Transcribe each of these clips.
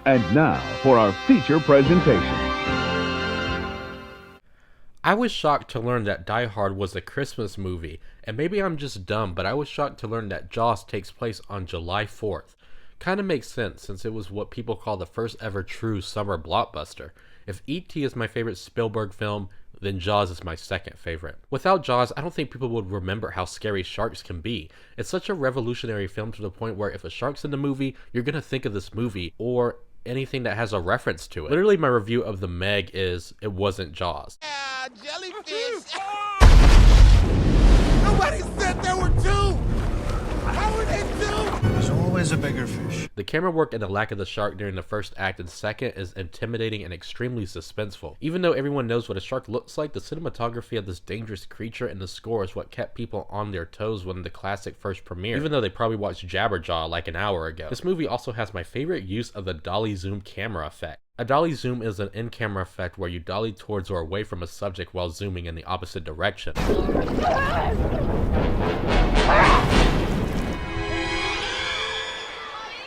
And now for our feature presentation. I was shocked to learn that Die Hard was a Christmas movie, and maybe I'm just dumb, but I was shocked to learn that Jaws takes place on July 4th. Kinda makes sense since it was what people call the first ever true summer blockbuster. If E.T. is my favorite Spielberg film, then Jaws is my second favorite. Without Jaws, I don't think people would remember how scary sharks can be. It's such a revolutionary film to the point where if a shark's in the movie, you're gonna think of this movie, or anything that has a reference to it. Literally, my review of The Meg is, it wasn't Jaws. Jellyfish! Nobody said there were two! How were they two? There's always a bigger fish. The camera work and the lack of the shark during the first act and second is intimidating and extremely suspenseful. Even though everyone knows what a shark looks like, the cinematography of this dangerous creature and the score is what kept people on their toes when the classic first premiered, even though they probably watched Jabberjaw like an hour ago. This movie also has my favorite use of the dolly zoom camera effect. A dolly zoom is an in-camera effect where you dolly towards or away from a subject while zooming in the opposite direction.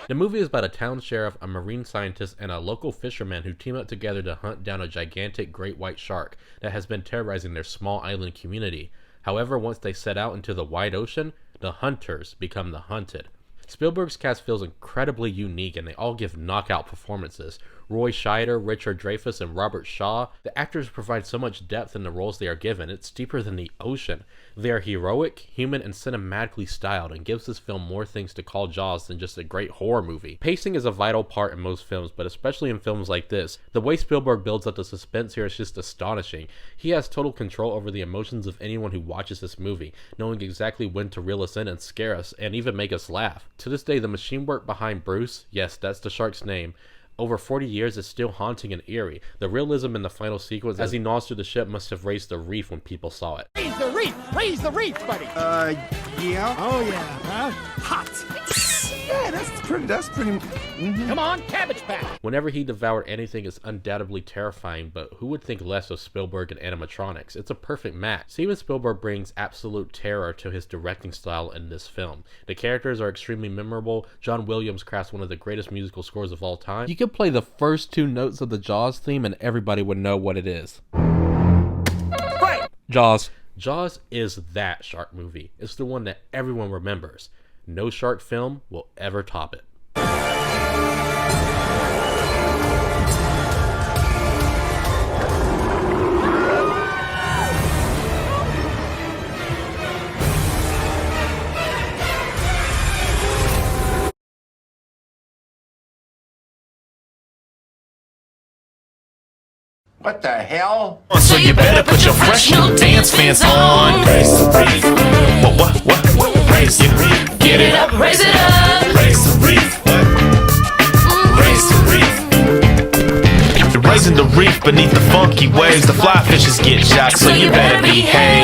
The movie is about a town sheriff, a marine scientist, and a local fisherman who team up together to hunt down a gigantic great white shark that has been terrorizing their small island community. However, once they set out into the wide ocean, the hunters become the hunted. Spielberg's cast feels incredibly unique and they all give knockout performances. Roy Scheider, Richard Dreyfuss, and Robert Shaw. The actors provide so much depth in the roles they are given, it's deeper than the ocean. They are heroic, human, and cinematically styled, and gives this film more things to call Jaws than just a great horror movie. Pacing is a vital part in most films, but especially in films like this. The way Spielberg builds up the suspense here is just astonishing. He has total control over the emotions of anyone who watches this movie, knowing exactly when to reel us in and scare us, and even make us laugh. To this day, the machine work behind Bruce, yes, that's the shark's name, over 40 years is still haunting and eerie. The realism in the final sequence as he gnaws through the ship must have raised the reef when people saw it. Raise the reef! Raise the reef, buddy! Yeah? Oh, yeah, huh? Hot! Yeah, that's pretty... Come on, Cabbage Patch! Whenever he devoured anything, it's undoubtedly terrifying, but who would think less of Spielberg and animatronics? It's a perfect match. Steven Spielberg brings absolute terror to his directing style in this film. The characters are extremely memorable. John Williams crafts one of the greatest musical scores of all time. You could play the first two notes of the Jaws theme and everybody would know what it is. Right! Jaws. Jaws is that shark movie. It's the one that everyone remembers. No shark film will ever top it. What the hell? So you better put your fresh new dance pants on. Raise the reef. What? Raise the reef. Get it up, raise it up. Raise the reef. What? Raise the reef. You're raising the reef beneath the funky waves. The fly fishes get shocked, so you better behave.